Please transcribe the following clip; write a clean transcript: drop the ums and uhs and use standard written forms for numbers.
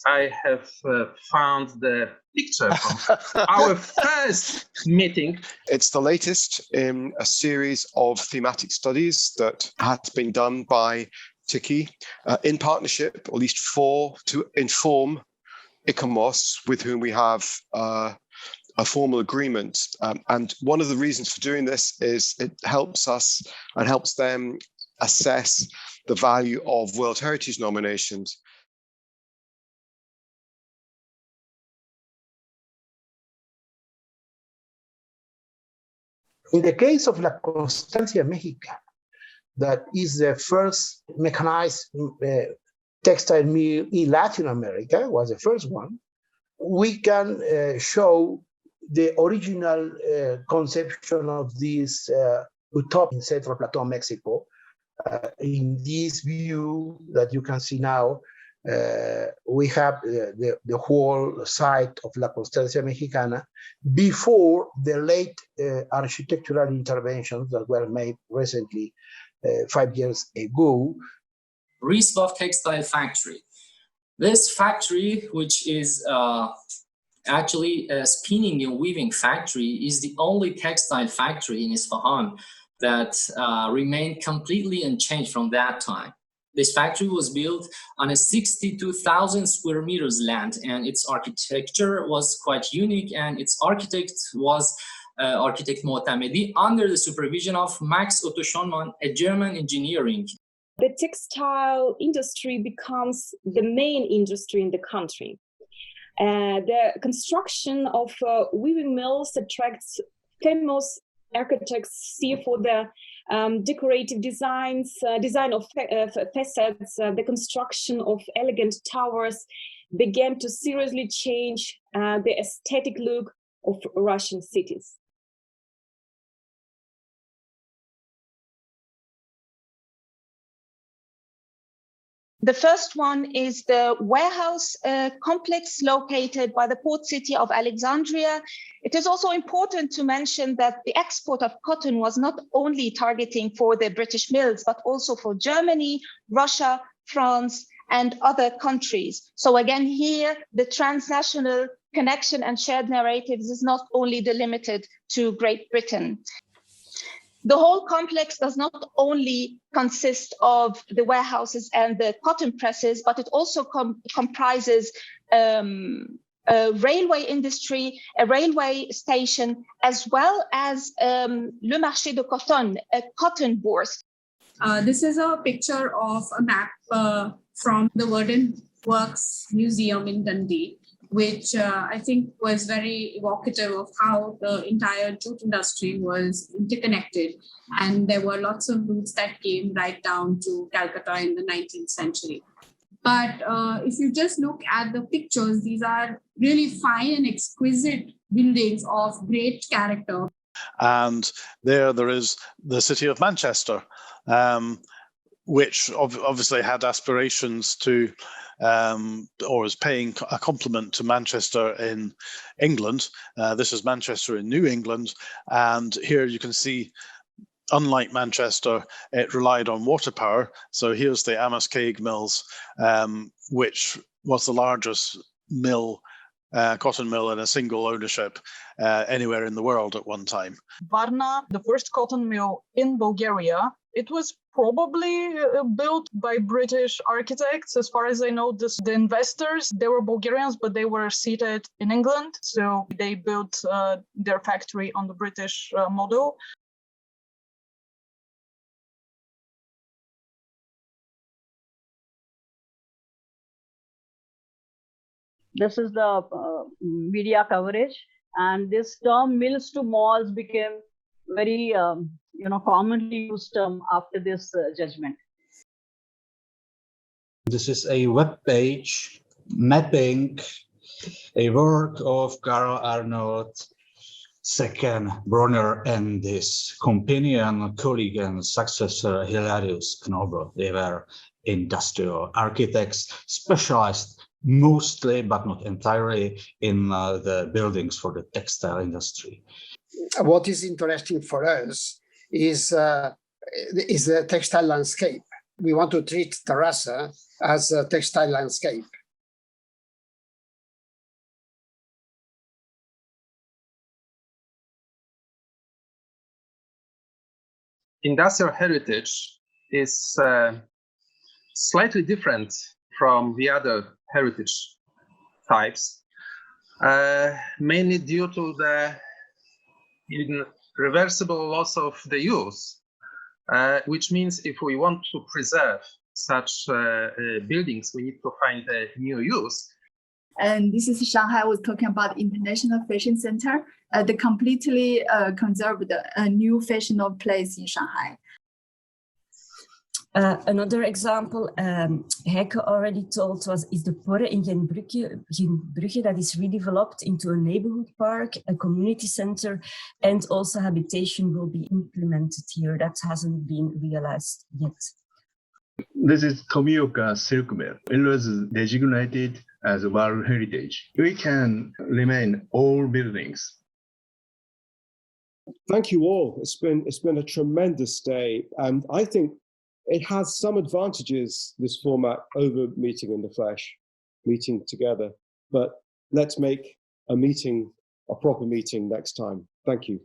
I have found the picture from our first meeting. It's the latest in a series of thematic studies that has been done by TICCIH in partnership, or at least four, to inform ICOMOS, with whom we have a formal agreement. And one of the reasons for doing this is it helps us and helps them assess the value of World Heritage nominations. In the case of La Constancia Mexicana, that is the first mechanized textile mill in Latin America, was the first one, we can show the original conception of this utopia in Central Plateau, Mexico. In this view that you can see now, we have the whole site of La Constancia Mexicana before the late architectural interventions that were made recently, 5 years ago. Riesbach Textile Factory. This factory, which is actually a spinning and weaving factory, is the only textile factory in Isfahan that remained completely unchanged from that time. This factory was built on a 62,000 square meters land, and its architecture was quite unique, and its architect was architect Motamedi under the supervision of Max Otto Schonmann, a German engineering. The textile industry becomes the main industry in the country. The construction of weaving mills attracts famous architects see for the decorative designs, design of facades, the construction of elegant towers began to seriously change the aesthetic look of Russian cities. The first one is the warehouse complex located by the port city of Alexandria. It is also important to mention that the export of cotton was not only targeting for the British mills, but also for Germany, Russia, France, and other countries. So again, here, the transnational connection and shared narratives is not only delimited to Great Britain. The whole complex does not only consist of the warehouses and the cotton presses, but it also comprises a railway industry, a railway station, as well as Le Marché de Coton, a cotton bourse. This is a picture of a map from the Worden Works Museum in Dundee, which I think was very evocative of how the entire jute industry was interconnected. And there were lots of routes that came right down to Calcutta in the 19th century. But if you just look at the pictures, these are really fine and exquisite buildings of great character. And there is the city of Manchester, which obviously had aspirations to or was paying a compliment to Manchester in England. This is Manchester in New England. And here you can see, unlike Manchester, it relied on water power. So here's the Amaskaig mills, which was the largest mill, cotton mill in a single ownership anywhere in the world at one time. Varna, the first cotton mill in Bulgaria, it was probably built by British architects. As far as I know, the investors, they were Bulgarians, but they were seated in England. So they built their factory on the British model. This is the media coverage, and this term mills to malls became very commonly used term after this judgment. This is a web page mapping a work of Karl Arnold II Bronner and his companion, colleague, and successor Hilarius Knobel. They were industrial architects specialized mostly, but not entirely, in the buildings for the textile industry. What is interesting for us is the textile landscape. We want to treat Terrassa as a textile landscape. industrial heritage is slightly different from the other heritage types, mainly due to the irreversible loss of the use, which means if we want to preserve such buildings, we need to find a new use. And this is Shanghai was talking about International Fashion Center, the completely conserved a new fashionable place in Shanghai. Another example, Heike already told us, is the Porre in Geenbrugge that is redeveloped into a neighborhood park, a community center, and also habitation will be implemented here. That hasn't been realized yet. This is Tomioka Silk Mill. It was designated as World Heritage. We can remain all buildings. Thank you all. It's been a tremendous day, and I think it has some advantages, this format, over meeting in the flesh, meeting together. But let's make a meeting a proper meeting next time. Thank you.